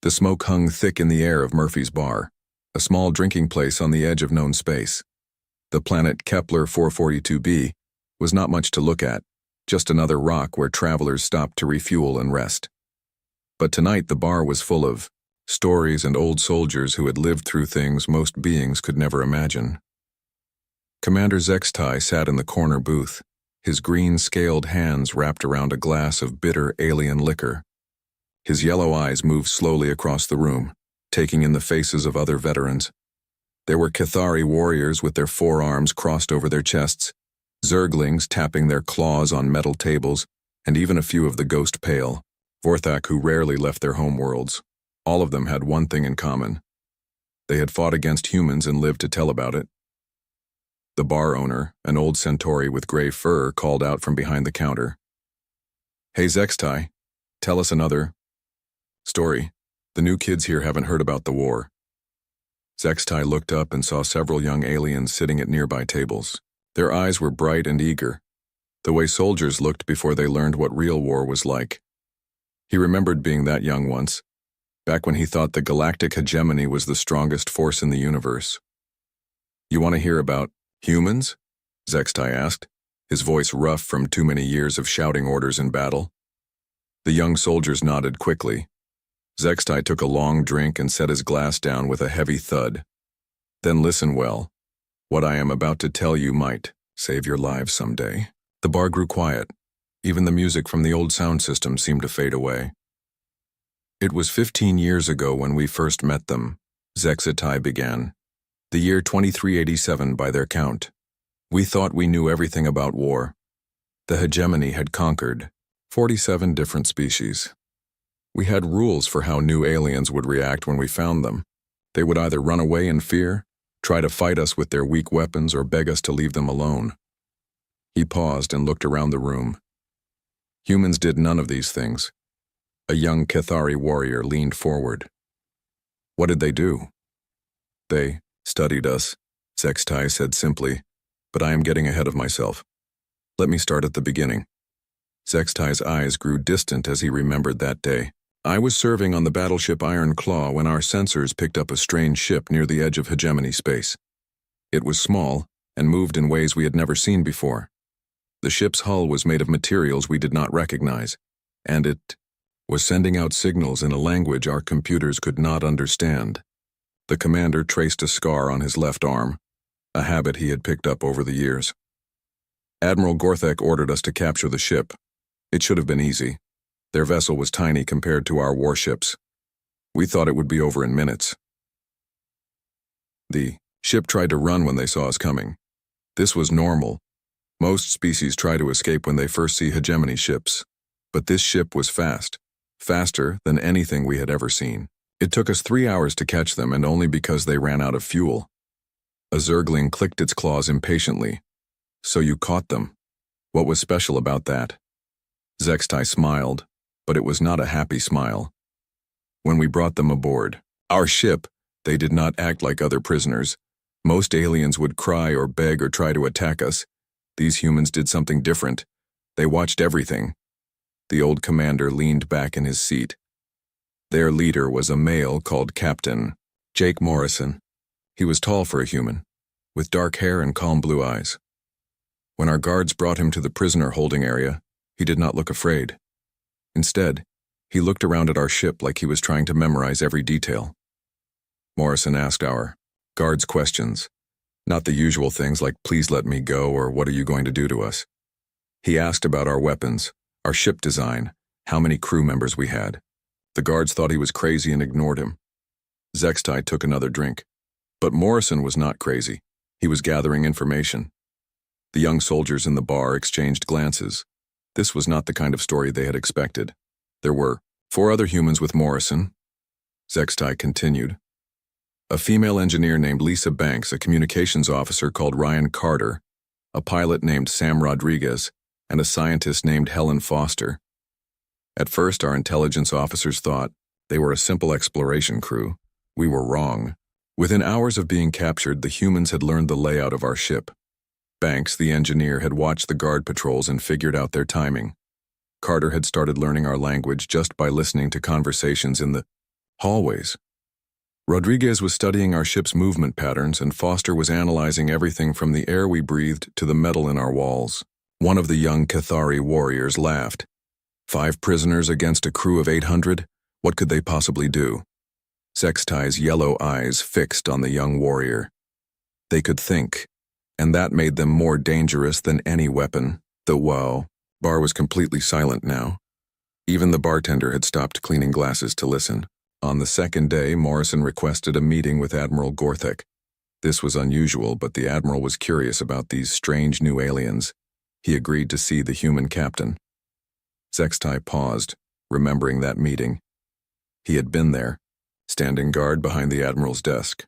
The smoke hung thick in the air of Murphy's Bar, a small drinking place on the edge of known space. The planet Kepler 442b was not much to look at, just another rock where travelers stopped to refuel and rest. But tonight the bar was full of stories and old soldiers who had lived through things most beings could never imagine. Commander Zextai sat in the corner booth, his green scaled hands wrapped around a glass of bitter alien liquor. His yellow eyes moved slowly across the room, taking in the faces of other veterans. There were Cathari warriors with their forearms crossed over their chests, Zerglings tapping their claws on metal tables, and even a few of the Ghost Pale, Vorthak who rarely left their homeworlds. All of them had one thing in common. They had fought against humans and lived to tell about it. The bar owner, an old centauri with gray fur, called out from behind the counter. "Hey Zextai, tell us another story. The new kids here haven't heard about the war." Zextai looked up and saw several young aliens sitting at nearby tables. Their eyes were bright and eager, the way soldiers looked before they learned what real war was like. He remembered being that young once, back when he thought the galactic hegemony was the strongest force in the universe. "You want to hear about humans?" Zextai asked, his voice rough from too many years of shouting orders in battle. The young soldiers nodded quickly. Zextai took a long drink and set his glass down with a heavy thud. "Then listen well. What I am about to tell you might save your lives someday." The bar grew quiet. Even the music from the old sound system seemed to fade away. "It was 15 years ago when we first met them," Zextai began. "The year 2387 by their count. We thought we knew everything about war. The hegemony had conquered 47 different species. We had rules for how new aliens would react when we found them. They would either run away in fear, try to fight us with their weak weapons, or beg us to leave them alone." He paused and looked around the room. Humans did none of these things. A young Cathari warrior leaned forward. "What did they do?" "They studied us," Zextai said simply, "but I am getting ahead of myself. Let me start at the beginning." Zextai's eyes grew distant as he remembered that day. "I was serving on the battleship Iron Claw when our sensors picked up a strange ship near the edge of hegemony space. It was small and moved in ways we had never seen before. The ship's hull was made of materials we did not recognize, and it was sending out signals in a language our computers could not understand." The commander traced a scar on his left arm, a habit he had picked up over the years. "Admiral Gorthek ordered us to capture the ship. It should have been easy. Their vessel was tiny compared to our warships. We thought it would be over in minutes. The ship tried to run when they saw us coming. This was normal. Most species try to escape when they first see hegemony ships. But this ship was fast, faster than anything we had ever seen. It took us 3 hours to catch them, and only because they ran out of fuel." A Zergling clicked its claws impatiently. "So you caught them. What was special about that?" Zextai smiled, but it was not a happy smile. "When we brought them aboard our ship, they did not act like other prisoners. Most aliens would cry or beg or try to attack us. These humans did something different. They watched everything." The old commander leaned back in his seat. Their leader was a male called Captain Jake Morrison. He was tall for a human, with dark hair and calm blue eyes. When our guards brought him to the prisoner holding area, he did not look afraid. Instead, he looked around at our ship like he was trying to memorize every detail. Morrison asked our guards questions, not the usual things like "please let me go" or "what are you going to do to us?" He asked about our weapons, our ship design, how many crew members we had. The guards thought he was crazy and ignored him. Zextai took another drink. But Morrison was not crazy. He was gathering information. The young soldiers in the bar exchanged glances. This was not the kind of story they had expected. There were 4 other humans with Morrison. Zextai continued. A female engineer named Lisa Banks, a communications officer called Ryan Carter, a pilot named Sam Rodriguez, and a scientist named Helen Foster. At first, our intelligence officers thought they were a simple exploration crew. We were wrong. Within hours of being captured, the humans had learned the layout of our ship. Banks, the engineer, had watched the guard patrols and figured out their timing. Carter had started learning our language just by listening to conversations in the Hallways. Rodriguez was studying our ship's movement patterns, and Foster was analyzing everything from the air we breathed to the metal in our walls. One of the young Cathari warriors laughed. 5 prisoners against a crew of 800? What could they possibly do? Sextai's yellow eyes fixed on the young warrior. They could think, and that made them more dangerous than any weapon. The bar was completely silent now. Even the bartender had stopped cleaning glasses to listen. On the second day, Morrison requested a meeting with Admiral Gorthek. This was unusual, but the Admiral was curious about these strange new aliens. He agreed to see the human captain. Sextai paused, remembering that meeting. He had been there, standing guard behind the Admiral's desk.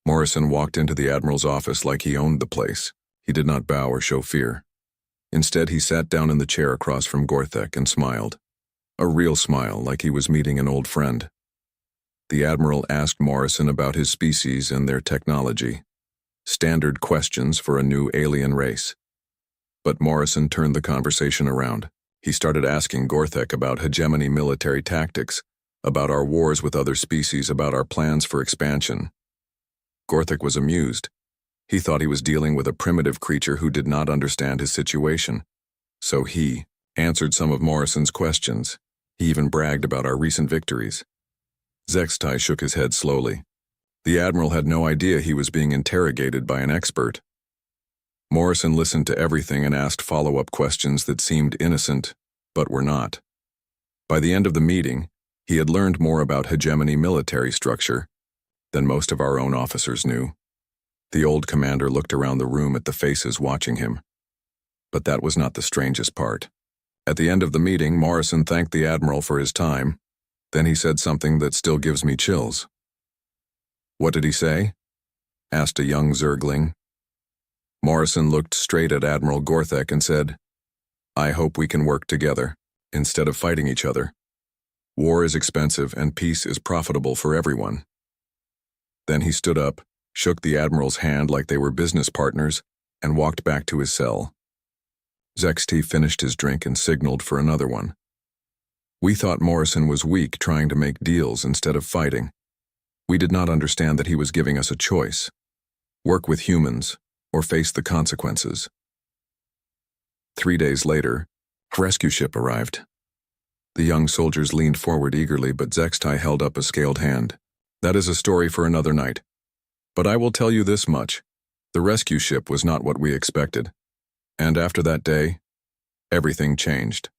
Morrison walked into the Admiral's office like he owned the place. He did not bow or show fear. Instead, he sat down in the chair across from Gorthek and smiled. A real smile, like he was meeting an old friend. The Admiral asked Morrison about his species and their technology. Standard questions for a new alien race. But Morrison turned the conversation around. He started asking Gorthek about hegemony military tactics, about our wars with other species, about our plans for expansion. Gorthek was amused. He thought he was dealing with a primitive creature who did not understand his situation. So he answered some of Morrison's questions. He even bragged about our recent victories. Sextai shook his head slowly. The Admiral had no idea he was being interrogated by an expert. Morrison listened to everything and asked follow-up questions that seemed innocent, but were not. By the end of the meeting, he had learned more about hegemony military structure than most of our own officers knew. The old commander looked around the room at the faces watching him. But that was not the strangest part. At the end of the meeting, Morrison thanked the Admiral for his time. Then he said something that still gives me chills. "What did he say?" asked a young Zergling. Morrison looked straight at Admiral Gorthek and said, "I hope we can work together, instead of fighting each other. War is expensive and peace is profitable for everyone." Then he stood up, shook the Admiral's hand like they were business partners, and walked back to his cell. Sextai finished his drink and signaled for another one. We thought Morrison was weak, trying to make deals instead of fighting. We did not understand that he was giving us a choice: work with humans or face the consequences. 3 days later, a rescue ship arrived. The young soldiers leaned forward eagerly, but Sextai held up a scaled hand. "That is a story for another night. But I will tell you this much: the rescue ship was not what we expected. And after that day, everything changed."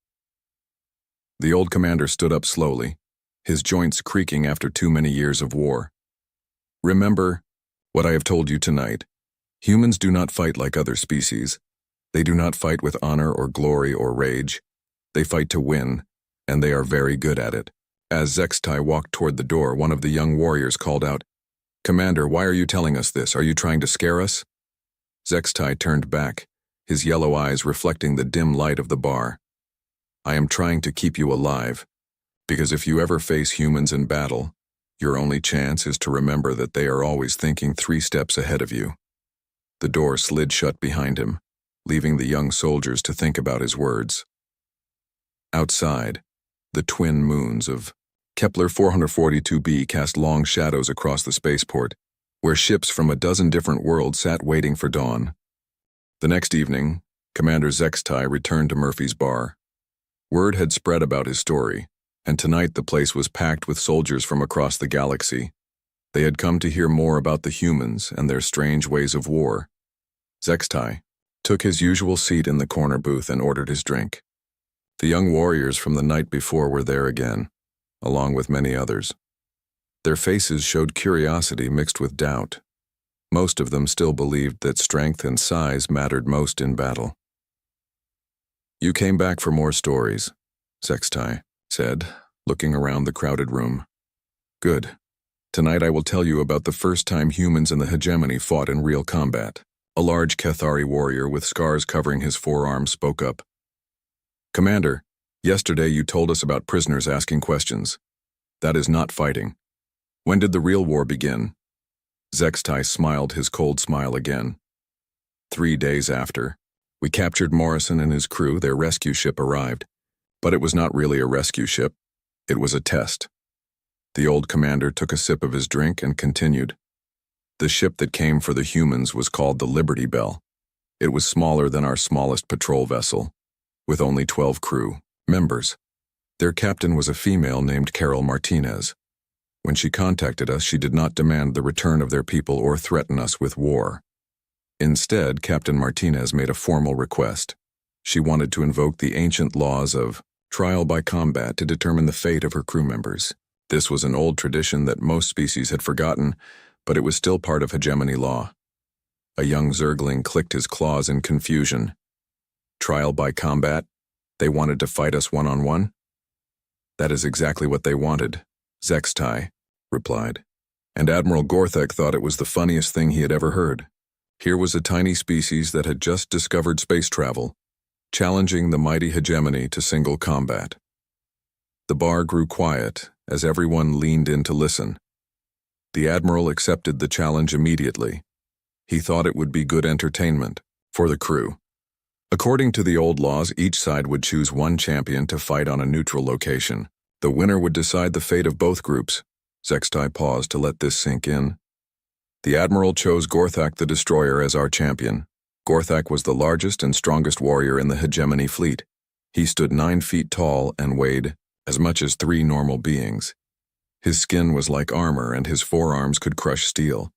The old commander stood up slowly, his joints creaking after too many years of war. "Remember what I have told you tonight. Humans do not fight like other species. They do not fight with honor or glory or rage. They fight to win, and they are very good at it." As Sextai walked toward the door, one of the young warriors called out, "Commander, why are you telling us this? Are you trying to scare us?" Sextai turned back, his yellow eyes reflecting the dim light of the bar. "I am trying to keep you alive, because if you ever face humans in battle, your only chance is to remember that they are always thinking 3 steps ahead of you." The door slid shut behind him, leaving the young soldiers to think about his words. Outside, the twin moons of Kepler 442b cast long shadows across the spaceport, where ships from a dozen different worlds sat waiting for dawn. The next evening, Commander Sextai returned to Murphy's bar. Word had spread about his story, and tonight the place was packed with soldiers from across the galaxy. They had come to hear more about the humans and their strange ways of war. Sextai took his usual seat in the corner booth and ordered his drink. The young warriors from the night before were there again, along with many others. Their faces showed curiosity mixed with doubt. Most of them still believed that strength and size mattered most in battle. "You came back for more stories," Sextai said, looking around the crowded room. "Good. Tonight I will tell you about the first time humans in the hegemony fought in real combat." A large Cathari warrior with scars covering his forearms spoke up. "Commander, yesterday you told us about prisoners asking questions. That is not fighting. When did the real war begin?" Sextai smiled his cold smile again. 3 days after, we captured Morrison and his crew. Their rescue ship arrived. But it was not really a rescue ship. It was a test. The old commander took a sip of his drink and continued. The ship that came for the humans was called the Liberty Bell. It was smaller than our smallest patrol vessel, with only 12 crew members. Their captain was a female named Carol Martinez. When she contacted us, she did not demand the return of their people or threaten us with war. Instead, Captain Martinez made a formal request. She wanted to invoke the ancient laws of trial by combat to determine the fate of her crew members. This was an old tradition that most species had forgotten, but it was still part of hegemony law. A young Zergling clicked his claws in confusion. Trial by combat? They wanted to fight us one-on-one? That is exactly what they wanted, Zextai replied. And Admiral Gorthek thought it was the funniest thing he had ever heard. Here was a tiny species that had just discovered space travel, challenging the mighty hegemony to single combat. The bar grew quiet as everyone leaned in to listen. The Admiral accepted the challenge immediately. He thought it would be good entertainment for the crew. According to the old laws, each side would choose one champion to fight on a neutral location. The winner would decide the fate of both groups. Zextai paused to let this sink in. The Admiral chose Gorthak the Destroyer as our champion. Gorthak was the largest and strongest warrior in the hegemony fleet. He stood 9 feet tall and weighed as much as 3 normal beings. His skin was like armor and his forearms could crush steel.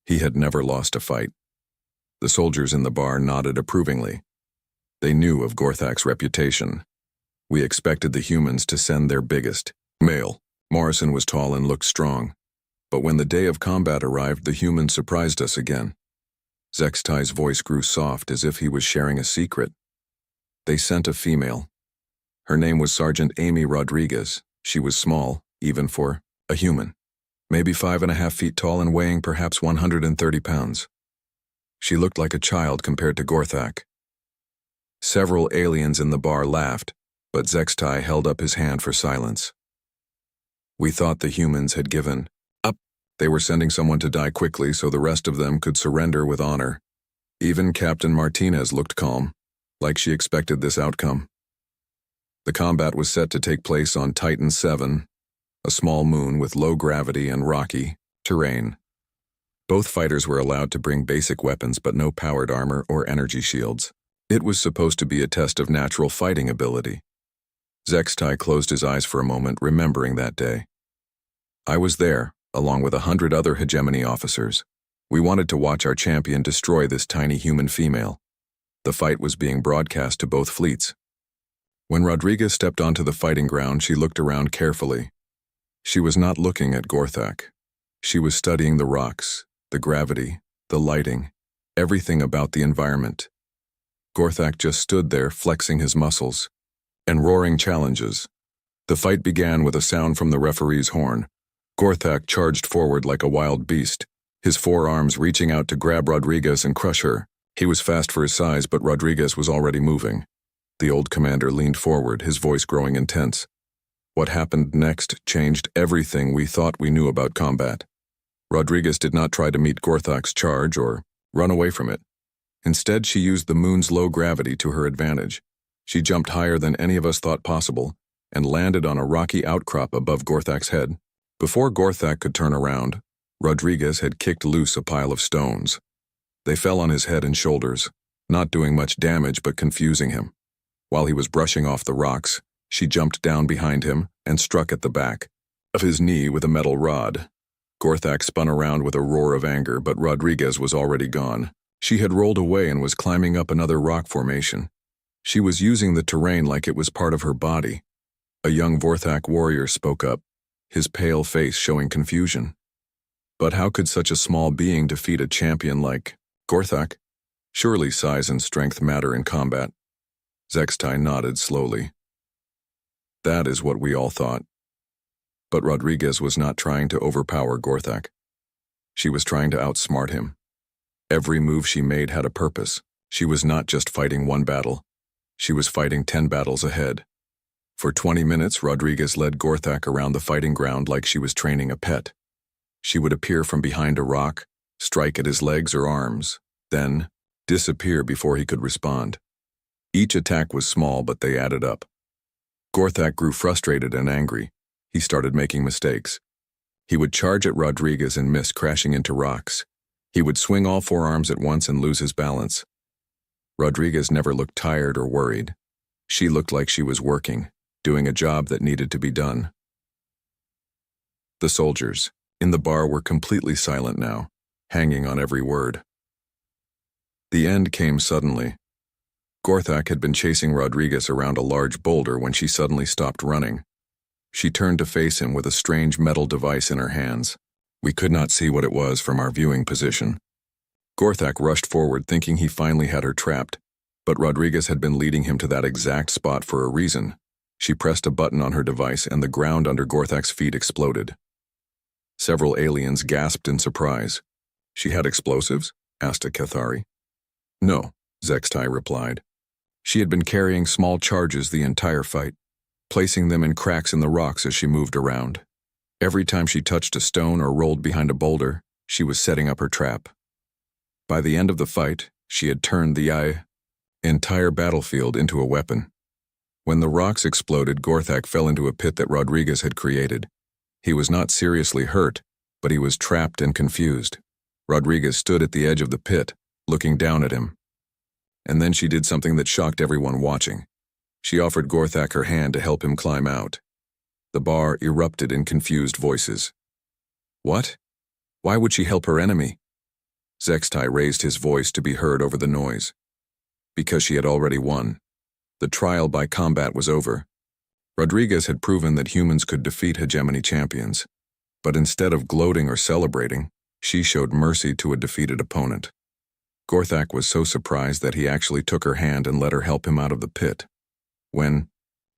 He had never lost a fight. The soldiers in the bar nodded approvingly. They knew of Gorthak's reputation. We expected the humans to send their biggest male. Morrison was tall and looked strong. But when the day of combat arrived, the humans surprised us again. Zextai's voice grew soft as if he was sharing a secret. They sent a female. Her name was Sergeant Amy Rodriguez. She was small, even for a human. Maybe 5.5 feet tall and weighing perhaps 130 pounds. She looked like a child compared to Gorthak. Several aliens in the bar laughed, but Zextai held up his hand for silence. We thought the humans had given up. They were sending someone to die quickly so the rest of them could surrender with honor. Even Captain Martinez looked calm, like she expected this outcome. The combat was set to take place on Titan 7, a small moon with low gravity and rocky terrain. Both fighters were allowed to bring basic weapons but no powered armor or energy shields. It was supposed to be a test of natural fighting ability. Zextai closed his eyes for a moment, remembering that day. I was there, along with 100 other hegemony officers. We wanted to watch our champion destroy this tiny human female. The fight was being broadcast to both fleets. When Rodriguez stepped onto the fighting ground, she looked around carefully. She was not looking at Gorthak. She was studying the rocks, the gravity, the lighting, everything about the environment. Gorthak just stood there, flexing his muscles and roaring challenges. The fight began with a sound from the referee's horn. Gorthak charged forward like a wild beast, his forearms reaching out to grab Rodriguez and crush her. He was fast for his size, but Rodriguez was already moving. The old commander leaned forward, his voice growing intense. What happened next changed everything we thought we knew about combat. Rodriguez did not try to meet Gorthak's charge or run away from it. Instead, she used the moon's low gravity to her advantage. She jumped higher than any of us thought possible and landed on a rocky outcrop above Gorthak's head. Before Gorthak could turn around, Rodriguez had kicked loose a pile of stones. They fell on his head and shoulders, not doing much damage but confusing him. While he was brushing off the rocks, she jumped down behind him and struck at the back of his knee with a metal rod. Gorthak spun around with a roar of anger, but Rodriguez was already gone. She had rolled away and was climbing up another rock formation. She was using the terrain like it was part of her body. A young Vorthak warrior spoke up, his pale face showing confusion. But how could such a small being defeat a champion like Gorthak? Surely size and strength matter in combat. Zextai nodded slowly. That is what we all thought. But Rodriguez was not trying to overpower Gorthak. She was trying to outsmart him. Every move she made had a purpose. She was not just fighting one battle. She was fighting 10 battles ahead. For 20 minutes, Rodriguez led Gorthak around the fighting ground like she was training a pet. She would appear from behind a rock, strike at his legs or arms, then disappear before he could respond. Each attack was small, but they added up. Gorthak grew frustrated and angry. he started making mistakes. He would charge at Rodriguez and miss, crashing into rocks. He would swing all four arms at once and lose his balance. Rodriguez never looked tired or worried. She looked like she was working, doing a job that needed to be done. The soldiers in the bar were completely silent now, hanging on every word. The end came suddenly. Gorthak had been chasing Rodriguez around a large boulder when she suddenly stopped running. She turned to face him with a strange metal device in her hands. We could not see what it was from our viewing position. Gorthak rushed forward thinking he finally had her trapped, but Rodriguez had been leading him to that exact spot for a reason. She pressed a button on her device and the ground under Gorthak's feet exploded. Several aliens gasped in surprise. "She had explosives?" asked a Cathari. "No," Zextai replied. "She had been carrying small charges the entire fight, placing them in cracks in the rocks as she moved around. Every time she touched a stone or rolled behind a boulder, she was setting up her trap. By the end of the fight, she had turned the entire battlefield into a weapon." When the rocks exploded, Gorthak fell into a pit that Rodriguez had created. He was not seriously hurt, but he was trapped and confused. Rodriguez stood at the edge of the pit, looking down at him. And then she did something that shocked everyone watching. She offered Gorthak her hand to help him climb out. The bar erupted in confused voices. What? Why would she help her enemy? Zextai raised his voice to be heard over the noise. Because she had already won. The trial by combat was over. Rodriguez had proven that humans could defeat hegemony champions. But instead of gloating or celebrating, she showed mercy to a defeated opponent. Gorthak was so surprised that he actually took her hand and let her help him out of the pit. When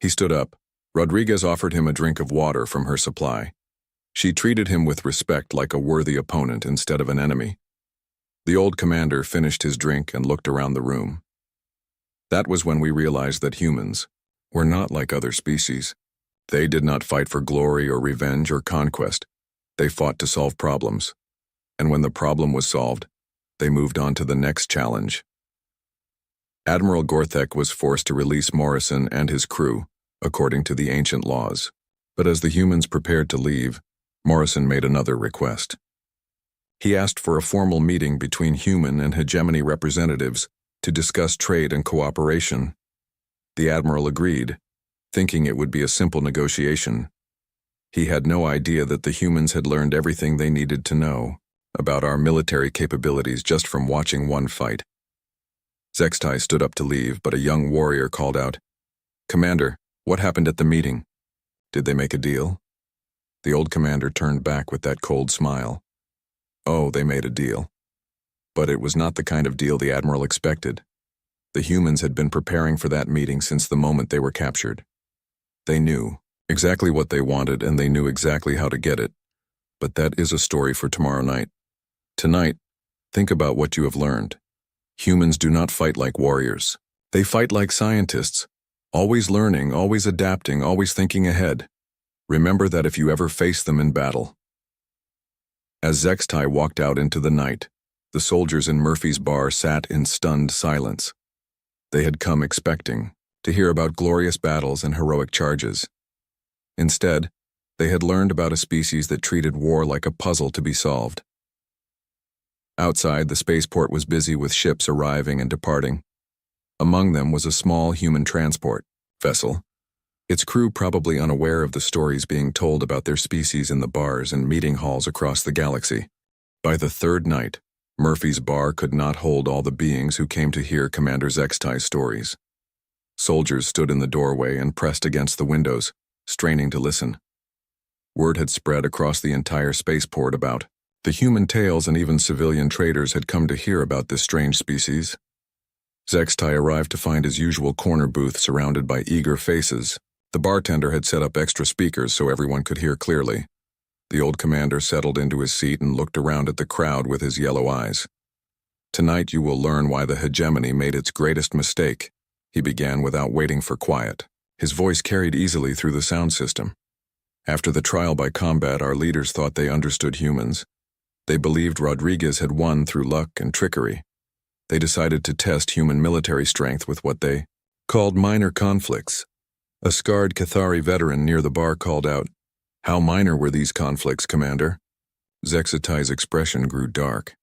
he stood up, Rodriguez offered him a drink of water from her supply. She treated him with respect like a worthy opponent instead of an enemy. The old commander finished his drink and looked around the room. That was when we realized that humans were not like other species. They did not fight for glory or revenge or conquest. They fought to solve problems. And when the problem was solved, they moved on to the next challenge. Admiral Gorthak was forced to release Morrison and his crew, according to the ancient laws. But as the humans prepared to leave, Morrison made another request. He asked for a formal meeting between human and hegemony representatives to discuss trade and cooperation. The admiral agreed, thinking it would be a simple negotiation. He had no idea that the humans had learned everything they needed to know about our military capabilities just from watching one fight. Zextai stood up to leave, but a young warrior called out, "Commander, what happened at the meeting? Did they make a deal?" The old commander turned back with that cold smile. "Oh, they made a deal. But it was not the kind of deal the admiral expected. The humans had been preparing for that meeting since the moment they were captured. They knew exactly what they wanted and they knew exactly how to get it. But that is a story for tomorrow night. Tonight, think about what you have learned. Humans do not fight like warriors. They fight like scientists, always learning, always adapting, always thinking ahead. Remember that if you ever face them in battle." As Zextai walked out into the night, the soldiers in Murphy's bar sat in stunned silence. They had come expecting to hear about glorious battles and heroic charges. Instead, they had learned about a species that treated war like a puzzle to be solved. Outside, the spaceport was busy with ships arriving and departing. Among them was a small human transport vessel, its crew probably unaware of the stories being told about their species in the bars and meeting halls across the galaxy. By the third night, Murphy's bar could not hold all the beings who came to hear Commander Zextai's stories. Soldiers stood in the doorway and pressed against the windows, straining to listen. Word had spread across the entire spaceport about the human tales, and even civilian traders had come to hear about this strange species. Zextai arrived to find his usual corner booth surrounded by eager faces. The bartender had set up extra speakers so everyone could hear clearly. The old commander settled into his seat and looked around at the crowd with his yellow eyes. "Tonight you will learn why the hegemony made its greatest mistake," he began without waiting for quiet. His voice carried easily through the sound system. "After the trial by combat, our leaders thought they understood humans. They believed Rodriguez had won through luck and trickery. They decided to test human military strength with what they called minor conflicts." A scarred Cathari veteran near the bar called out, How minor were these conflicts, Commander? Zexatai's expression grew dark.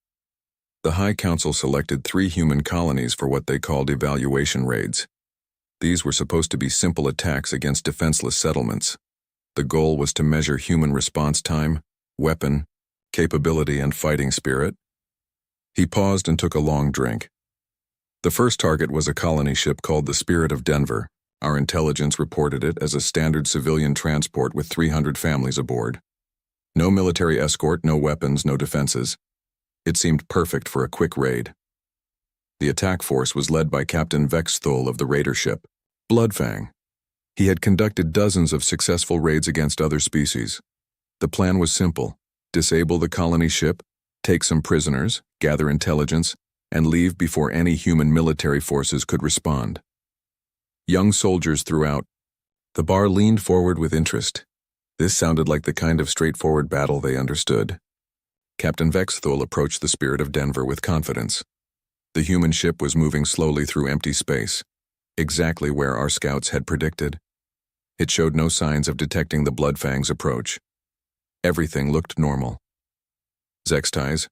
The High Council selected 3 human colonies for what they called evaluation raids. These were supposed to be simple attacks against defenseless settlements. The goal was to measure human response time, weapon, capability, and fighting spirit. He paused and took a long drink. The first target was a colony ship called the Spirit of Denver. Our intelligence reported it as a standard civilian transport with 300 families aboard. No military escort, no weapons, no defenses. It seemed perfect for a quick raid. The attack force was led by Captain Vexthul of the raider ship, Bloodfang. He had conducted dozens of successful raids against other species. The plan was simple: disable the colony ship, take some prisoners, gather intelligence, and leave before any human military forces could respond. Young soldiers throughout. The bar leaned forward with interest. This sounded like the kind of straightforward battle they understood. Captain Vexthul approached the Spirit of Denver with confidence. The human ship was moving slowly through empty space, exactly where our scouts had predicted. It showed no signs of detecting the Bloodfang's approach. Everything looked normal. Zexatai's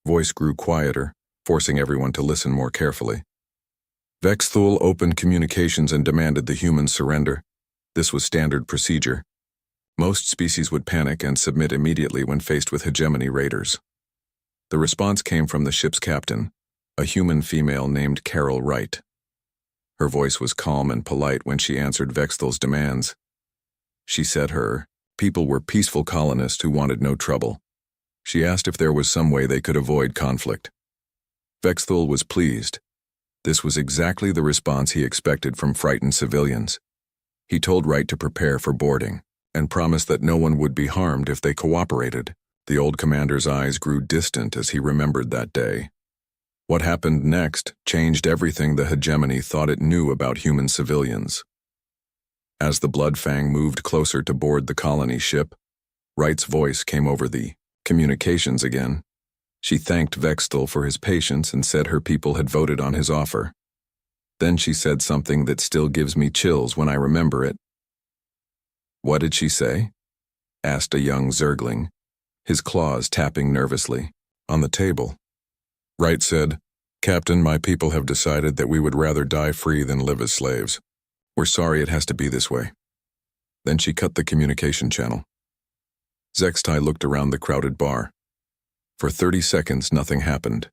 voice grew quieter, forcing everyone to listen more carefully. Vexthul opened communications and demanded the humans surrender. This was standard procedure. Most species would panic and submit immediately when faced with hegemony raiders. The response came from the ship's captain, a human female named Carol Wright. Her voice was calm and polite when she answered Vexthul's demands. She said her people were peaceful colonists who wanted no trouble. She asked if there was some way they could avoid conflict. Vexthul was pleased. This was exactly the response he expected from frightened civilians. He told Wright to prepare for boarding, and promised that no one would be harmed if they cooperated. The old commander's eyes grew distant as he remembered that day. What happened next changed everything the hegemony thought it knew about human civilians. As the Bloodfang moved closer to board the colony ship, Wright's voice came over the communications again. She thanked Vexthul for his patience and said her people had voted on his offer. Then she said something that still gives me chills when I remember it. "What did she say?" asked a young Zergling, his claws tapping nervously on the table. Wright said, "Captain, my people have decided that we would rather die free than live as slaves. We're sorry it has to be this way." Then she cut the communication channel. Zexatai looked around the crowded bar. For 30 seconds, nothing happened.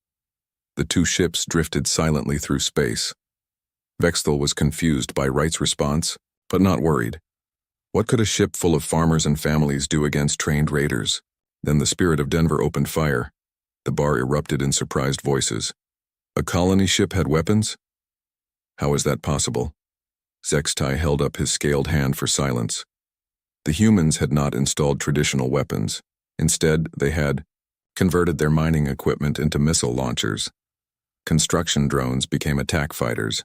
The 2 ships drifted silently through space. Vexthul was confused by Wright's response, but not worried. What could a ship full of farmers and families do against trained raiders? Then the Spirit of Denver opened fire. The bar erupted in surprised voices. A colony ship had weapons? How is that possible? Zexatai held up his scaled hand for silence. The humans had not installed traditional weapons. Instead, they had converted their mining equipment into missile launchers. Construction drones became attack fighters.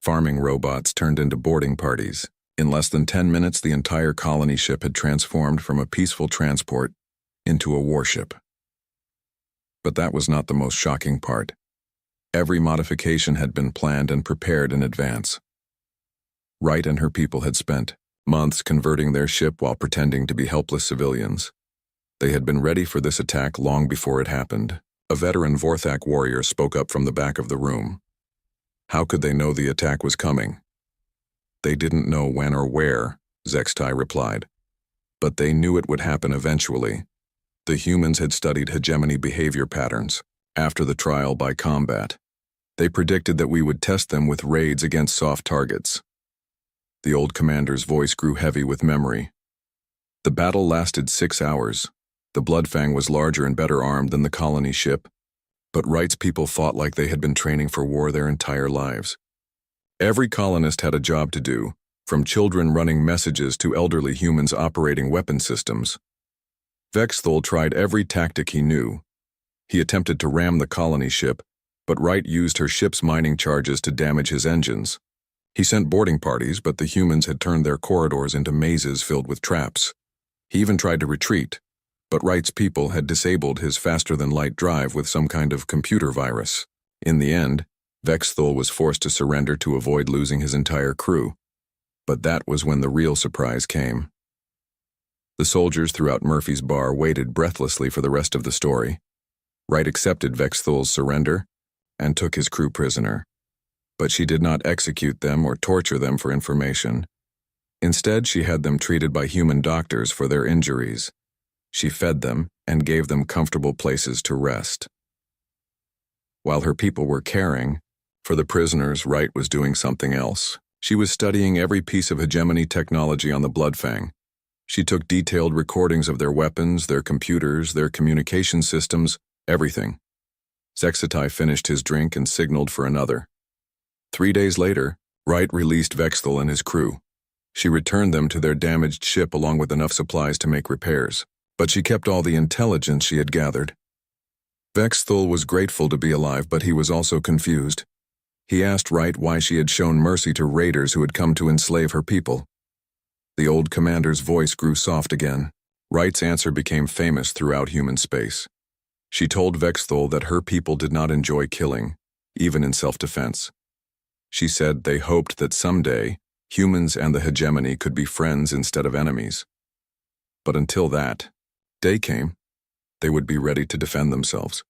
Farming robots turned into boarding parties. In less than 10 minutes, the entire colony ship had transformed from a peaceful transport into a warship. But that was not the most shocking part. Every modification had been planned and prepared in advance. Wright and her people had spent months converting their ship while pretending to be helpless civilians. They had been ready for this attack long before it happened. A veteran Vorthak warrior spoke up from the back of the room. How could they know the attack was coming? They didn't know when or where, Zexatai replied. But they knew it would happen eventually. The humans had studied hegemony behavior patterns. After the trial by combat, they predicted that we would test them with raids against soft targets. The old commander's voice grew heavy with memory. The battle lasted 6 hours. The Bloodfang was larger and better armed than the colony ship, but Wright's people fought like they had been training for war their entire lives. Every colonist had a job to do, from children running messages to elderly humans operating weapon systems. Vexthul tried every tactic he knew. He attempted to ram the colony ship, but Wright used her ship's mining charges to damage his engines. He sent boarding parties, but the humans had turned their corridors into mazes filled with traps. He even tried to retreat, but Wright's people had disabled his faster-than-light drive with some kind of computer virus. In the end, Vexthul was forced to surrender to avoid losing his entire crew. But that was when the real surprise came. The soldiers throughout Murphy's bar waited breathlessly for the rest of the story. Wright accepted Vexthul's surrender and took his crew prisoner. But she did not execute them or torture them for information. Instead, she had them treated by human doctors for their injuries. She fed them and gave them comfortable places to rest. While her people were caring for the prisoners, Wright was doing something else. She was studying every piece of hegemony technology on the Bloodfang. She took detailed recordings of their weapons, their computers, their communication systems, everything. Zextai finished his drink and signaled for another. 3 days later, Wright released Vexthul and his crew. She returned them to their damaged ship along with enough supplies to make repairs, but she kept all the intelligence she had gathered. Vexthul was grateful to be alive, but he was also confused. He asked Wright why she had shown mercy to raiders who had come to enslave her people. The old commander's voice grew soft again. Wright's answer became famous throughout human space. She told Vexthul that her people did not enjoy killing, even in self-defense. She said they hoped that someday, humans and the hegemony could be friends instead of enemies. But until that day came, they would be ready to defend themselves.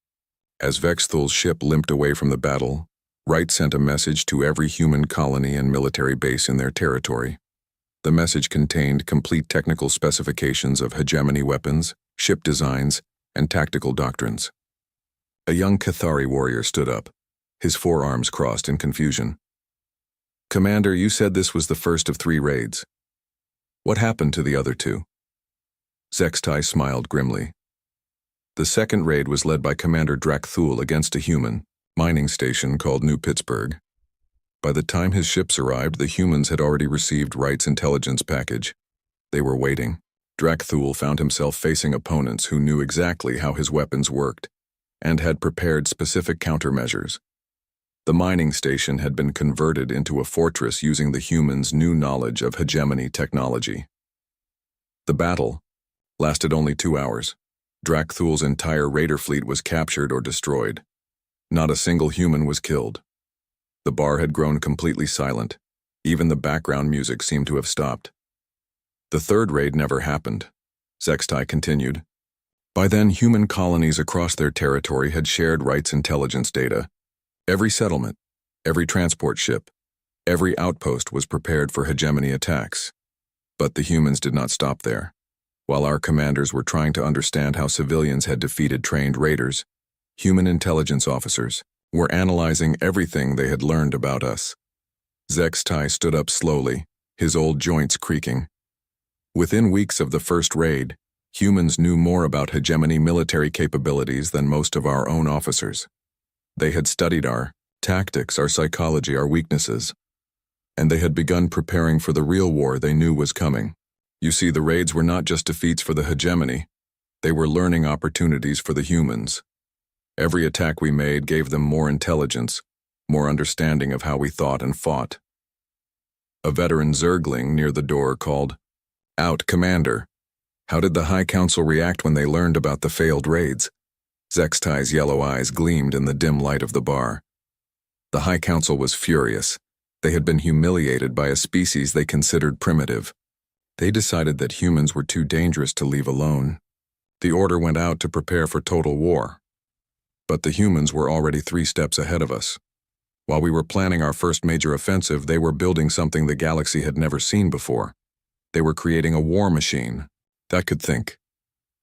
As Vexthul's ship limped away from the battle, Wright sent a message to every human colony and military base in their territory. The message contained complete technical specifications of hegemony weapons, ship designs, and tactical doctrines. A young Cathari warrior stood up, his forearms crossed in confusion. "Commander, you said this was the first of 3 raids. What happened to the other 2? Zextai smiled grimly. The second raid was led by Commander Drakthul against a human mining station called New Pittsburgh. By the time his ships arrived, the humans had already received Wright's intelligence package. They were waiting. Drakthul found himself facing opponents who knew exactly how his weapons worked and had prepared specific countermeasures. The mining station had been converted into a fortress using the humans' new knowledge of hegemony technology. The battle lasted only 2 hours. Drakthul's entire raider fleet was captured or destroyed. Not a single human was killed. The bar had grown completely silent. Even the background music seemed to have stopped. The third raid never happened, Zextai continued. By then, human colonies across their territory had shared Wright's intelligence data. Every settlement, every transport ship, every outpost was prepared for hegemony attacks. But the humans did not stop there. While our commanders were trying to understand how civilians had defeated trained raiders, human intelligence officers were analyzing everything they had learned about us. Zextai stood up slowly, his old joints creaking. Within weeks of the first raid, humans knew more about hegemony military capabilities than most of our own officers. They had studied our tactics, our psychology, our weaknesses, and they had begun preparing for the real war they knew was coming. You see, the raids were not just defeats for the hegemony. They were learning opportunities for the humans. Every attack we made gave them more intelligence, more understanding of how we thought and fought. A veteran Zergling near the door called, "Out, Commander." How did the High Council react when they learned about the failed raids? Zextai's yellow eyes gleamed in the dim light of the bar. The High Council was furious. They had been humiliated by a species they considered primitive. They decided that humans were too dangerous to leave alone. The order went out to prepare for total war. But the humans were already 3 steps ahead of us. While we were planning our first major offensive, they were building something the galaxy had never seen before. They were creating a war machine that could think.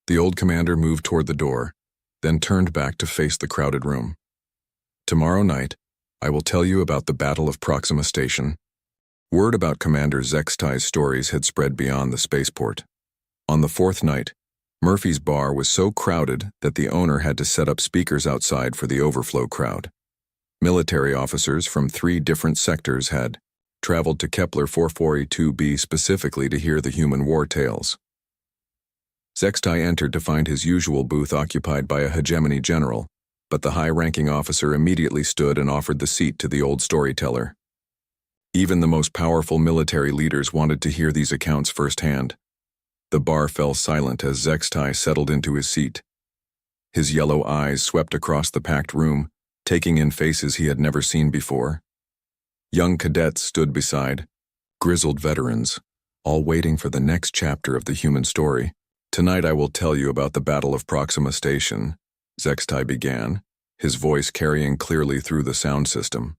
The old commander moved toward the door, then turned back to face the crowded room. "Tomorrow night, I will tell you about the Battle of Proxima Station." Word about Commander Zextai's stories had spread beyond the spaceport. On the 4th night, Murphy's bar was so crowded that the owner had to set up speakers outside for the overflow crowd. Military officers from 3 different sectors had traveled to Kepler 442b specifically to hear the human war tales. Zextai entered to find his usual booth occupied by a hegemony general, but the high-ranking officer immediately stood and offered the seat to the old storyteller. Even the most powerful military leaders wanted to hear these accounts firsthand. The bar fell silent as Zextai settled into his seat. His yellow eyes swept across the packed room, taking in faces he had never seen before. Young cadets stood beside grizzled veterans, all waiting for the next chapter of the human story. Tonight I will tell you about the Battle of Proxima Station, Zextai began, his voice carrying clearly through the sound system.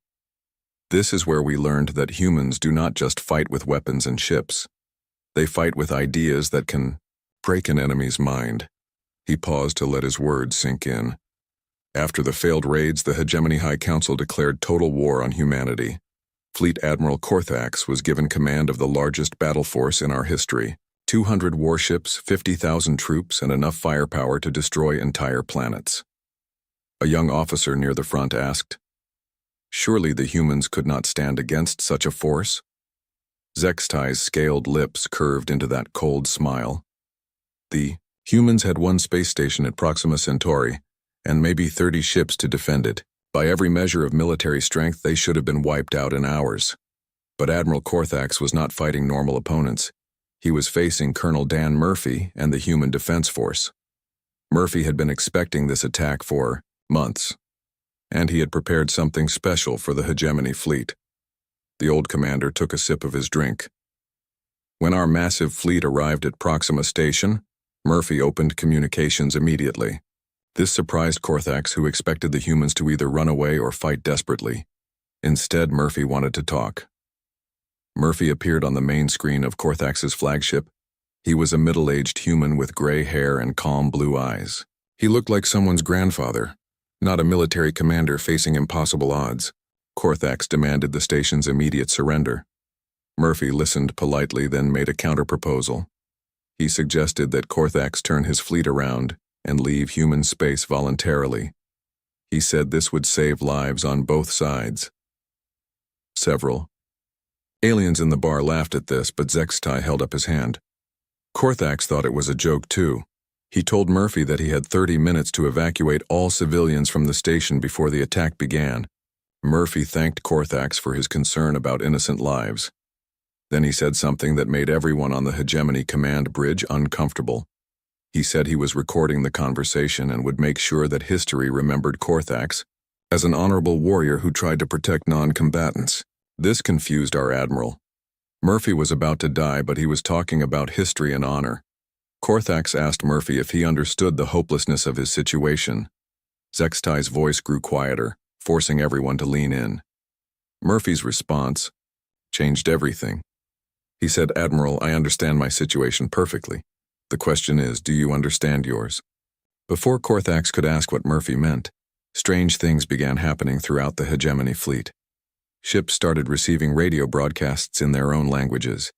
This is where we learned that humans do not just fight with weapons and ships. They fight with ideas that can break an enemy's mind. He paused to let his words sink in. After the failed raids, the Hegemony High Council declared total war on humanity. Fleet Admiral Korthax was given command of the largest battle force in our history. 200 warships, 50,000 troops, and enough firepower to destroy entire planets. A young officer near the front asked, "Surely the humans could not stand against such a force?" Zextai's scaled lips curved into that cold smile. The humans had one space station at Proxima Centauri, and maybe 30 ships to defend it. By every measure of military strength, they should have been wiped out in hours. But Admiral Korthax was not fighting normal opponents. He was facing Colonel Dan Murphy and the Human Defense Force. Murphy had been expecting this attack for months, and he had prepared something special for the Hegemony fleet. The old commander took a sip of his drink. When our massive fleet arrived at Proxima Station, Murphy opened communications immediately. This surprised Korthax, who expected the humans to either run away or fight desperately. Instead, Murphy wanted to talk. Murphy appeared on the main screen of Korthax's flagship. He was a middle-aged human with gray hair and calm blue eyes. He looked like someone's grandfather, not a military commander facing impossible odds. Korthax demanded the station's immediate surrender. Murphy listened politely, then made a counter-proposal. He suggested that Korthax turn his fleet around and leave human space voluntarily. He said this would save lives on both sides. Several aliens in the bar laughed at this, but Zextai held up his hand. Korthax thought it was a joke too. He told Murphy that he had 30 minutes to evacuate all civilians from the station before the attack began. Murphy thanked Korthax for his concern about innocent lives. Then he said something that made everyone on the Hegemony command bridge uncomfortable. He said he was recording the conversation and would make sure that history remembered Korthax as an honorable warrior who tried to protect non-combatants. This confused our admiral. Murphy was about to die, but he was talking about history and honor. Korthax asked Murphy if he understood the hopelessness of his situation. Zextai's voice grew quieter, forcing everyone to lean in. Murphy's response changed everything. He said, "Admiral, I understand my situation perfectly. The question is, do you understand yours?" Before Korthax could ask what Murphy meant, strange things began happening throughout the Hegemony fleet. Ships started receiving radio broadcasts in their own languages,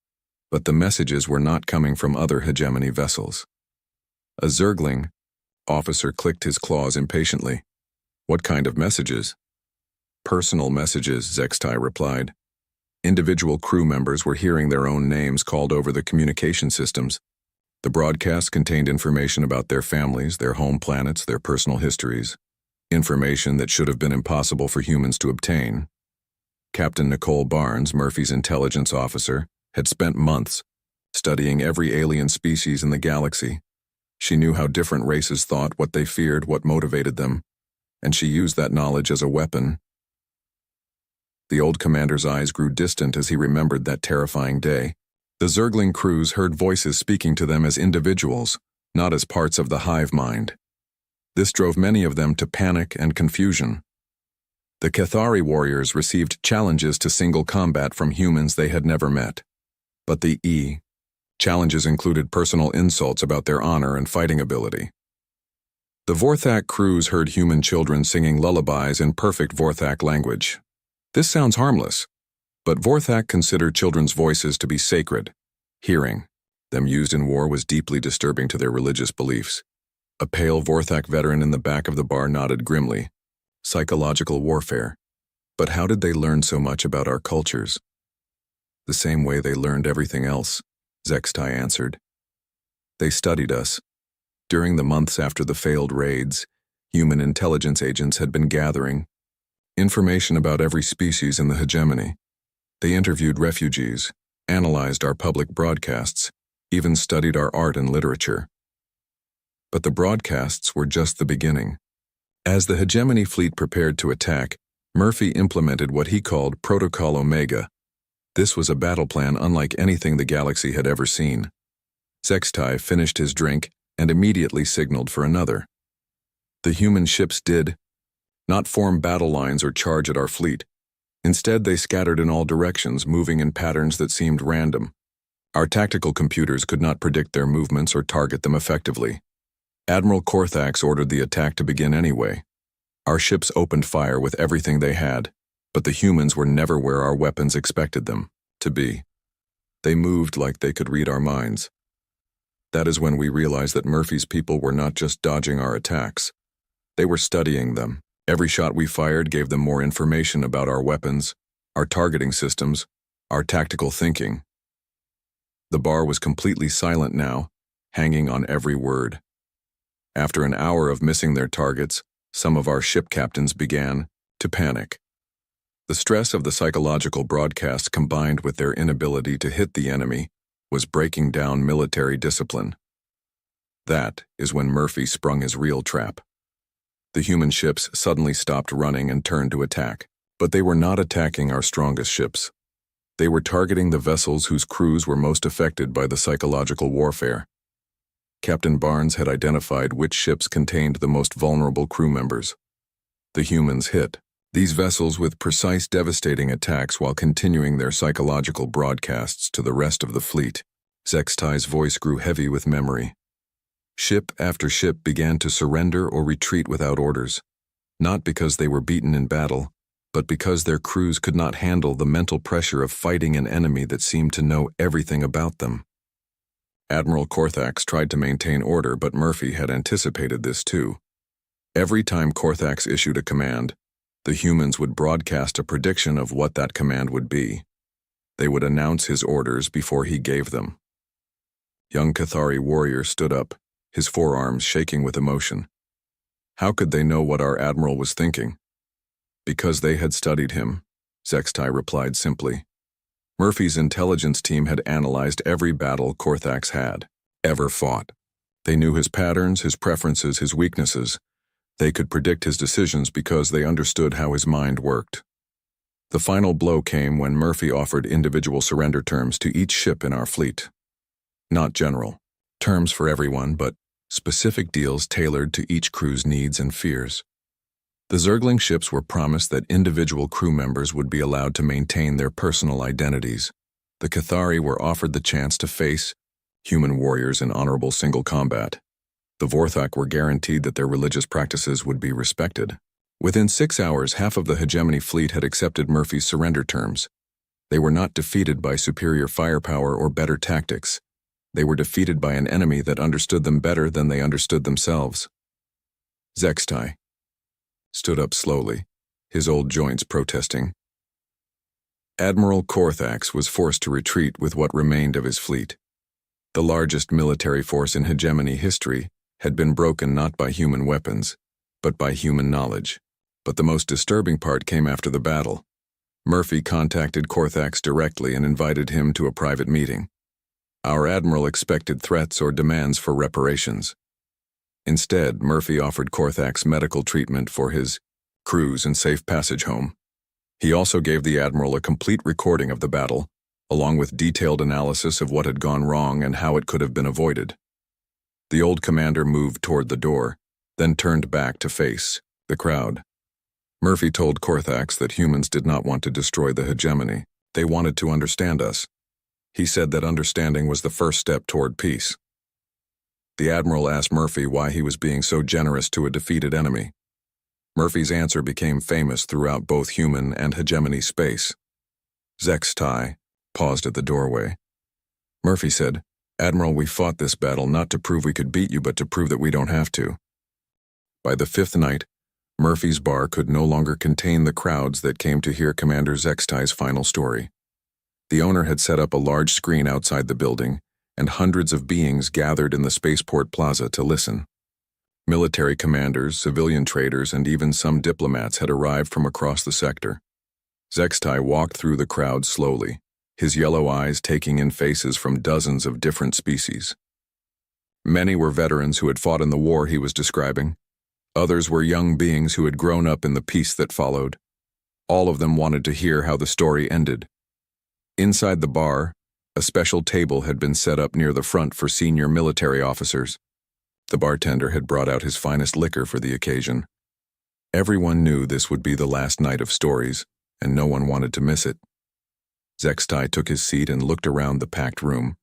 but the messages were not coming from other Hegemony vessels. A Zergling officer clicked his claws impatiently. "What kind of messages?" "Personal messages," Zextai replied. Individual crew members were hearing their own names called over the communication systems. The broadcast contained information about their families, their home planets, their personal histories, information that should have been impossible for humans to obtain. Captain Nicole Barnes, Murphy's intelligence officer, had spent months studying every alien species in the galaxy. She knew how different races thought, what they feared, what motivated them, and she used that knowledge as a weapon. The old commander's eyes grew distant as he remembered that terrifying day. The Zergling crews heard voices speaking to them as individuals, not as parts of the hive mind. This drove many of them to panic and confusion. The Cathari warriors received challenges to single combat from humans they had never met. But the challenges included personal insults about their honor and fighting ability. The Vorthak crews heard human children singing lullabies in perfect Vorthak language. This sounds harmless, but Vorthak considered children's voices to be sacred. Hearing them used in war was deeply disturbing to their religious beliefs. A pale Vorthak veteran in the back of the bar nodded grimly. Psychological warfare. But how did they learn so much about our cultures? The same way they learned everything else, Zextai answered. They studied us. During the months after the failed raids, human intelligence agents had been gathering information about every species in the Hegemony. They interviewed refugees, analyzed our public broadcasts, even studied our art and literature. But the broadcasts were just the beginning. As the Hegemony fleet prepared to attack, Murphy implemented what he called Protocol Omega. This was a battle plan unlike anything the galaxy had ever seen. Zextai finished his drink and immediately signaled for another. The human ships did not form battle lines or charge at our fleet. Instead, they scattered in all directions, moving in patterns that seemed random. Our tactical computers could not predict their movements or target them effectively. Admiral Korthax ordered the attack to begin anyway. Our ships opened fire with everything they had, but the humans were never where our weapons expected them to be. They moved like they could read our minds. That is when we realized that Murphy's people were not just dodging our attacks. They were studying them. Every shot we fired gave them more information about our weapons, our targeting systems, our tactical thinking. The bar was completely silent now, hanging on every word. After an hour of missing their targets, some of our ship captains began to panic. The stress of the psychological broadcast combined with their inability to hit the enemy was breaking down military discipline. That is when Murphy sprung his real trap. The human ships suddenly stopped running and turned to attack, but they were not attacking our strongest ships. They were targeting the vessels whose crews were most affected by the psychological warfare. Captain Barnes had identified which ships contained the most vulnerable crew members. The humans hit these vessels with precise, devastating attacks while continuing their psychological broadcasts to the rest of the fleet. Zextai's voice grew heavy with memory. Ship after ship began to surrender or retreat without orders, not because they were beaten in battle, but because their crews could not handle the mental pressure of fighting an enemy that seemed to know everything about them. Admiral Korthax tried to maintain order, but Murphy had anticipated this too. Every time Korthax issued a command, the humans would broadcast a prediction of what that command would be. They would announce his orders before he gave them. Young Cathari warrior stood up, his forearms shaking with emotion. How could they know what our admiral was thinking? Because they had studied him, Zextai replied simply. Murphy's intelligence team had analyzed every battle Korthax had ever fought. They knew his patterns, his preferences, his weaknesses. They could predict his decisions because they understood how his mind worked. The final blow came when Murphy offered individual surrender terms to each ship in our fleet. Not general terms for everyone, but specific deals tailored to each crew's needs and fears. The Zergling ships were promised that individual crew members would be allowed to maintain their personal identities. The Cathari were offered the chance to face human warriors in honorable single combat. The Vorthak were guaranteed that their religious practices would be respected. Within 6 hours, half of the hegemony fleet had accepted Murphy's surrender terms. They were not defeated by superior firepower or better tactics. They were defeated by an enemy that understood them better than they understood themselves. Zextai stood up slowly, his old joints protesting. Admiral Korthax was forced to retreat with what remained of his fleet. The largest military force in hegemony history had been broken not by human weapons, but by human knowledge. But the most disturbing part came after the battle. Murphy contacted Korthax directly and invited him to a private meeting. Our admiral expected threats or demands for reparations. Instead, Murphy offered Korthax medical treatment for his crews and safe passage home. He also gave the admiral a complete recording of the battle, along with detailed analysis of what had gone wrong and how it could have been avoided. The old commander moved toward the door, then turned back to face the crowd. Murphy told Korthax that humans did not want to destroy the hegemony. They wanted to understand us. He said that understanding was the first step toward peace. The admiral asked Murphy why he was being so generous to a defeated enemy. Murphy's answer became famous throughout both human and hegemony space. Zextai paused at the doorway. Murphy said, "Admiral, we fought this battle not to prove we could beat you, but to prove that we don't have to." By the 5th night, Murphy's bar could no longer contain the crowds that came to hear Commander Zextai's final story. The owner had set up a large screen outside the building, and hundreds of beings gathered in the spaceport plaza to listen. Military commanders, civilian traders, and even some diplomats had arrived from across the sector. Zextai walked through the crowd slowly, his yellow eyes taking in faces from dozens of different species. Many were veterans who had fought in the war he was describing. Others were young beings who had grown up in the peace that followed. All of them wanted to hear how the story ended. Inside the bar, a special table had been set up near the front for senior military officers. The bartender had brought out his finest liquor for the occasion. Everyone knew this would be the last night of stories, and no one wanted to miss it. Zextai took his seat and looked around the packed room.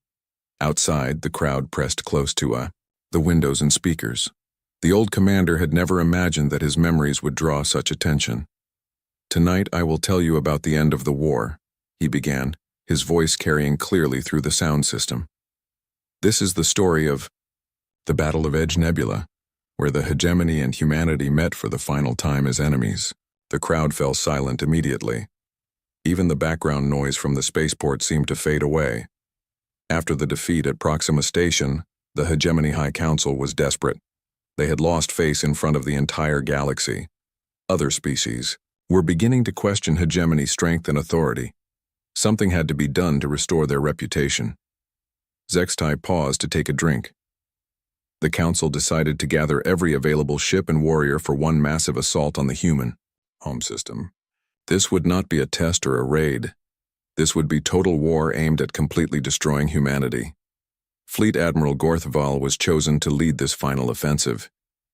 Outside, the crowd pressed close to the windows and speakers. The old commander had never imagined that his memories would draw such attention. "Tonight I will tell you about the end of the war," he began, his voice carrying clearly through the sound system. "This is the story of the Battle of Edge Nebula, where the hegemony and humanity met for the final time as enemies." The crowd fell silent immediately. Even the background noise from the spaceport seemed to fade away. After the defeat at Proxima Station, the Hegemony High Council was desperate. They had lost face in front of the entire galaxy. Other species were beginning to question hegemony's strength and authority. Something had to be done to restore their reputation. Zextai paused to take a drink. The council decided to gather every available ship and warrior for one massive assault on the human home system. This would not be a test or a raid. This would be total war aimed at completely destroying humanity. Fleet Admiral Gorthval was chosen to lead this final offensive.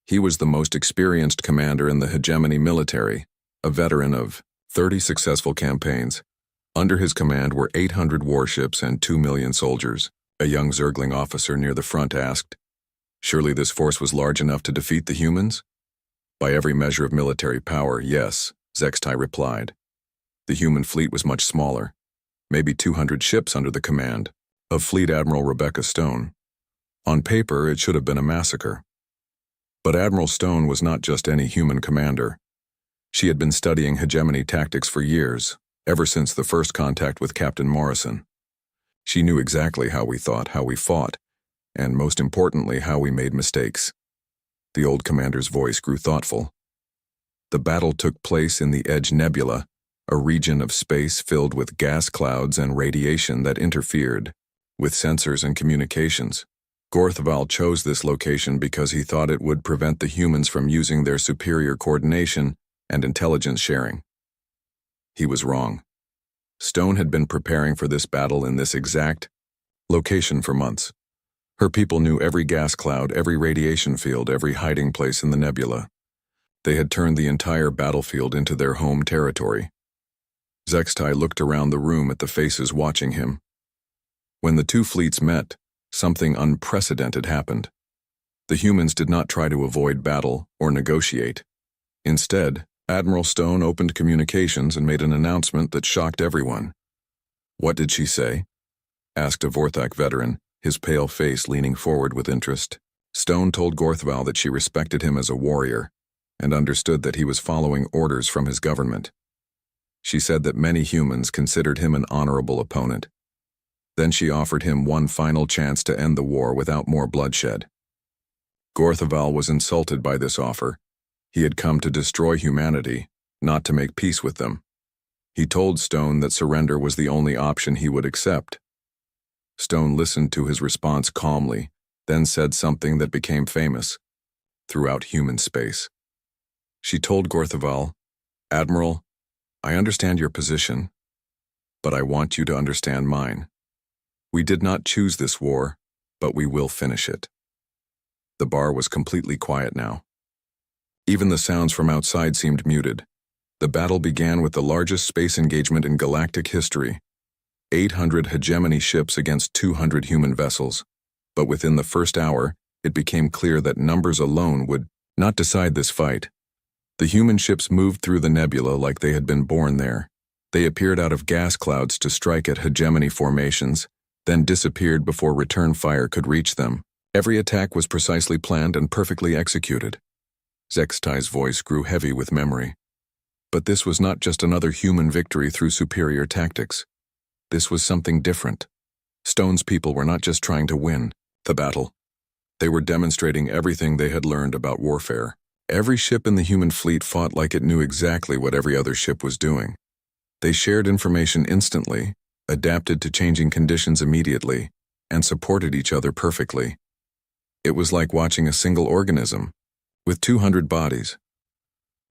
He was the most experienced commander in the hegemony military, a veteran of 30 successful campaigns. Under his command were 800 warships and 2 million soldiers. A young Zergling officer near the front asked, "Surely this force was large enough to defeat the humans?" "By every measure of military power, yes," Zextai replied. The human fleet was much smaller, maybe 200 ships under the command of Fleet Admiral Rebecca Stone. On paper, it should have been a massacre. But Admiral Stone was not just any human commander. She had been studying hegemony tactics for years, ever since the first contact with Captain Morrison. She knew exactly how we thought, how we fought, and most importantly, how we made mistakes. The old commander's voice grew thoughtful. The battle took place in the Edge Nebula, a region of space filled with gas clouds and radiation that interfered with sensors and communications. Gorthval chose this location because he thought it would prevent the humans from using their superior coordination and intelligence sharing. He was wrong. Stone had been preparing for this battle in this exact location for months. Her people knew every gas cloud, every radiation field, every hiding place in the nebula. They had turned the entire battlefield into their home territory. Zextai looked around the room at the faces watching him. When the two fleets met, something unprecedented happened. The humans did not try to avoid battle or negotiate. Instead, Admiral Stone opened communications and made an announcement that shocked everyone. "What did she say?" asked a Vorthak veteran, his pale face leaning forward with interest. Stone told Gorthval that she respected him as a warrior and understood that he was following orders from his government. She said that many humans considered him an honorable opponent. Then she offered him one final chance to end the war without more bloodshed. Gorthval was insulted by this offer. He had come to destroy humanity, not to make peace with them. He told Stone that surrender was the only option he would accept. Stone listened to his response calmly, then said something that became famous throughout human space. She told Gorthval, "Admiral, I understand your position, but I want you to understand mine. We did not choose this war, but we will finish it." The bar was completely quiet now. Even the sounds from outside seemed muted. The battle began with the largest space engagement in galactic history. 800 hegemony ships against 200 human vessels. But within the first hour, it became clear that numbers alone would not decide this fight. The human ships moved through the nebula like they had been born there. They appeared out of gas clouds to strike at hegemony formations, then disappeared before return fire could reach them. Every attack was precisely planned and perfectly executed. Zextai's voice grew heavy with memory. But this was not just another human victory through superior tactics. This was something different. Stone's people were not just trying to win the battle. They were demonstrating everything they had learned about warfare. Every ship in the human fleet fought like it knew exactly what every other ship was doing. They shared information instantly, adapted to changing conditions immediately, and supported each other perfectly. It was like watching a single organism, with 200 bodies.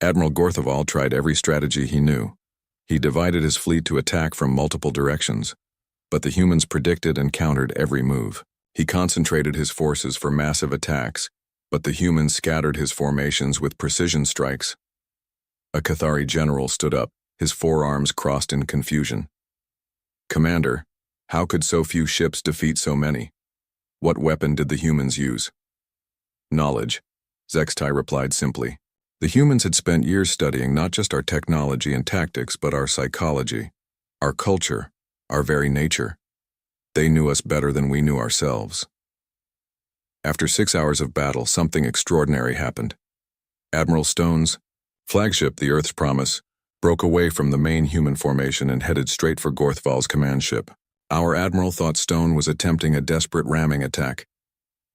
Admiral Gorthval tried every strategy he knew. He divided his fleet to attack from multiple directions, but the humans predicted and countered every move. He concentrated his forces for massive attacks, but the humans scattered his formations with precision strikes. A Cathari general stood up, his forearms crossed in confusion. "Commander, how could so few ships defeat so many? What weapon did the humans use?" "Knowledge," Zextai replied simply. The humans had spent years studying not just our technology and tactics, but our psychology, our culture, our very nature. They knew us better than we knew ourselves. After 6 hours of battle, something extraordinary happened. Admiral Stone's flagship, the Earth's Promise, broke away from the main human formation and headed straight for Gorthval's command ship. Our admiral thought Stone was attempting a desperate ramming attack.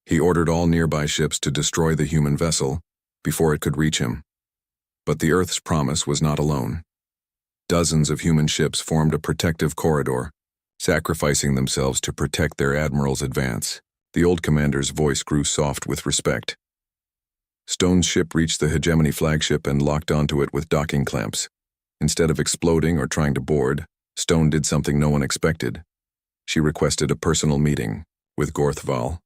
He ordered all nearby ships to destroy the human vessel before it could reach him. But the Earth's Promise was not alone. Dozens of human ships formed a protective corridor, sacrificing themselves to protect their admiral's advance. The old commander's voice grew soft with respect. Stone's ship reached the Hegemony flagship and locked onto it with docking clamps. Instead of exploding or trying to board, Stone did something no one expected. She requested a personal meeting with Gorthval.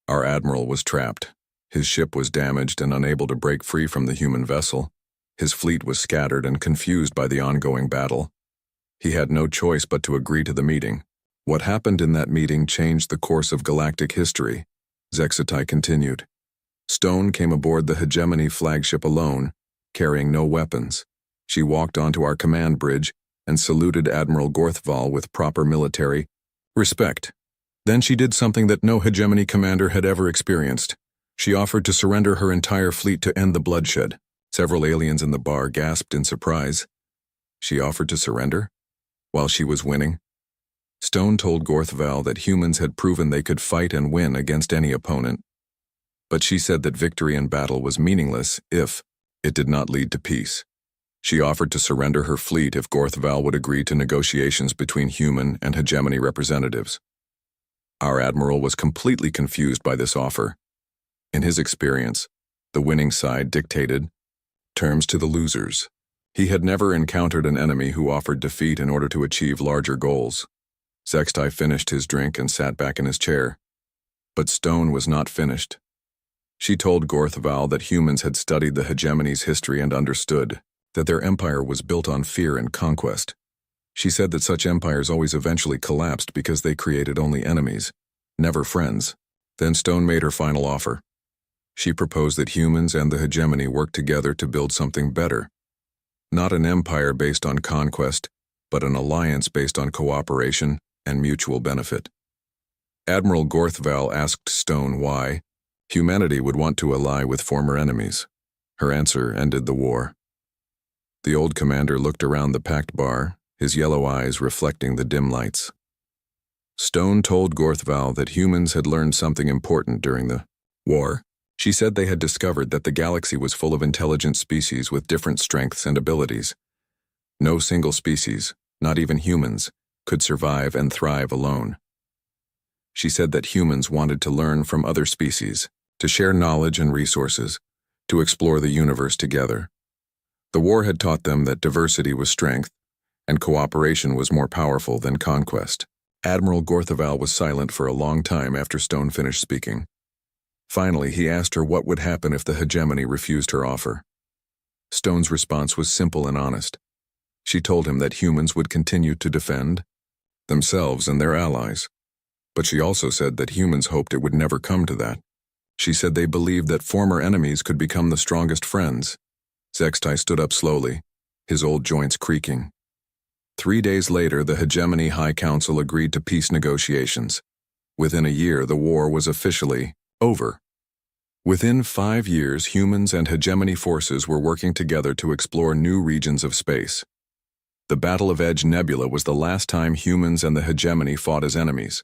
Our admiral was trapped. His ship was damaged and unable to break free from the human vessel. His fleet was scattered and confused by the ongoing battle. He had no choice but to agree to the meeting. What happened in that meeting changed the course of galactic history, Zextai continued. Stone came aboard the Hegemony flagship alone, carrying no weapons. She walked onto our command bridge and saluted Admiral Gorthval with proper military respect. Then she did something that no Hegemony commander had ever experienced. She offered to surrender her entire fleet to end the bloodshed. Several aliens in the bar gasped in surprise. She offered to surrender? While she was winning? Stone told Gorthval that humans had proven they could fight and win against any opponent. But she said that victory in battle was meaningless if it did not lead to peace. She offered to surrender her fleet if Gorthval would agree to negotiations between human and Hegemony representatives. Our admiral was completely confused by this offer. In his experience, the winning side dictated terms to the losers. He had never encountered an enemy who offered defeat in order to achieve larger goals. Zextai finished his drink and sat back in his chair. But Stone was not finished. She told Gorthval that humans had studied the Hegemony's history and understood that their empire was built on fear and conquest. She said that such empires always eventually collapsed because they created only enemies, never friends. Then Stone made her final offer. She proposed that humans and the Hegemony work together to build something better. Not an empire based on conquest, but an alliance based on cooperation and mutual benefit. Admiral Gorthval asked Stone why humanity would want to ally with former enemies. Her answer ended the war. The old commander looked around the packed bar, his yellow eyes reflecting the dim lights. Stone told Gorthval that humans had learned something important during the war. She said they had discovered that the galaxy was full of intelligent species with different strengths and abilities. No single species, not even humans, could survive and thrive alone. She said that humans wanted to learn from other species, to share knowledge and resources, to explore the universe together. The war had taught them that diversity was strength, and cooperation was more powerful than conquest. Admiral Gorthval was silent for a long time after Stone finished speaking. Finally, he asked her what would happen if the Hegemony refused her offer. Stone's response was simple and honest. She told him that humans would continue to defend themselves and their allies. But she also said that humans hoped it would never come to that. She said they believed that former enemies could become the strongest friends. Zextai stood up slowly, his old joints creaking. 3 days later, the Hegemony High Council agreed to peace negotiations. Within a year, the war was officially over. Within 5 years, humans and Hegemony forces were working together to explore new regions of space. The Battle of Edge Nebula was the last time humans and the Hegemony fought as enemies.